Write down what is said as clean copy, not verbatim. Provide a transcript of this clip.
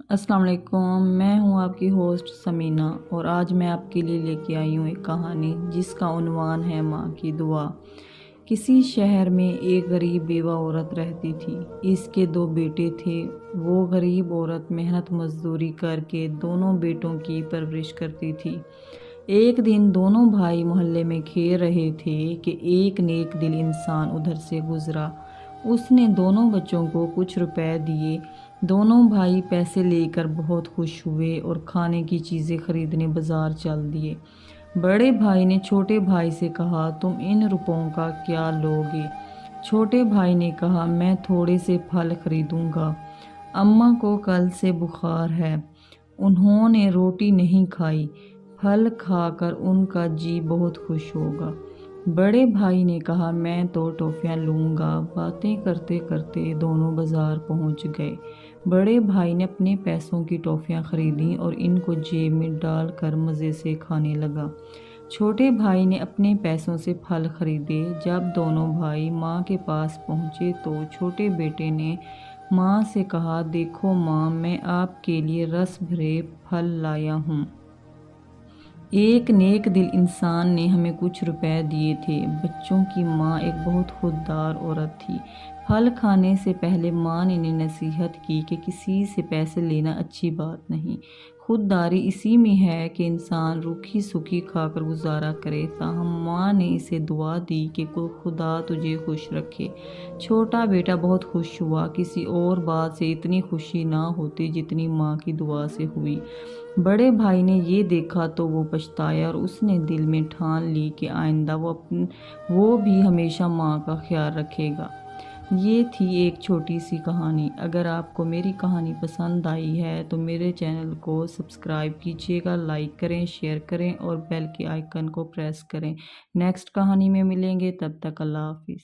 السلام علیکم، میں ہوں آپ کی ہوسٹ سمینہ، اور آج میں آپ کے لیے لے کے آئی ہوں ایک کہانی جس کا عنوان ہے ماں کی دعا۔ کسی شہر میں ایک غریب بیوہ عورت رہتی تھی۔ اس کے 2 بیٹے تھے۔ وہ غریب عورت محنت مزدوری کر کے دونوں بیٹوں کی پرورش کرتی تھی۔ ایک دن دونوں بھائی محلے میں کھیل رہے تھے کہ ایک نیک دل انسان ادھر سے گزرا۔ اس نے دونوں بچوں کو کچھ روپے دیے۔ دونوں بھائی پیسے لے کر بہت خوش ہوئے اور کھانے کی چیزیں خریدنے بازار چل دیے۔ بڑے بھائی نے چھوٹے بھائی سے کہا، تم ان روپوں کا کیا لوگے؟ چھوٹے بھائی نے کہا، میں تھوڑے سے پھل خریدوں گا۔ اماں کو کل سے بخار ہے، انہوں نے روٹی نہیں کھائی، پھل کھا کر ان کا جی بہت خوش ہوگا۔ بڑے بھائی نے کہا، میں تو ٹافیاں لوں گا۔ باتیں کرتے کرتے دونوں بازار پہنچ گئے۔ بڑے بھائی نے اپنے پیسوں کی ٹافیاں خریدیں اور ان کو جیب میں ڈال کر مزے سے کھانے لگا۔ چھوٹے بھائی نے اپنے پیسوں سے پھل خریدے۔ جب دونوں بھائی ماں کے پاس پہنچے تو چھوٹے بیٹے نے ماں سے کہا، دیکھو ماں، میں آپ کے لیے رس بھرے پھل لایا ہوں۔ ایک نیک دل انسان نے ہمیں کچھ روپے دیے تھے۔ بچوں کی ماں ایک بہت خوددار عورت تھی۔ پھل کھانے سے پہلے ماں نے انہیں نصیحت کی کہ کسی سے پیسے لینا اچھی بات نہیں۔ خودداری اسی میں ہے کہ انسان روکھی سوکھی کھا کر گزارا کرے۔ تاہم ماں نے اسے دعا دی کہ خدا تجھے خوش رکھے۔ چھوٹا بیٹا بہت خوش ہوا۔ کسی اور بات سے اتنی خوشی نہ ہوتی جتنی ماں کی دعا سے ہوئی۔ بڑے بھائی نے یہ دیکھا تو وہ پچھتایا اور اس نے دل میں ٹھان لی کہ آئندہ وہ بھی ہمیشہ ماں کا خیال رکھے گا۔ یہ تھی ایک چھوٹی سی کہانی۔ اگر آپ کو میری کہانی پسند آئی ہے تو میرے چینل کو سبسکرائب کیجیے گا، لائک کریں، شیئر کریں اور بیل کے آئیکن کو پریس کریں۔ نیکسٹ کہانی میں ملیں گے، تب تک اللہ حافظ۔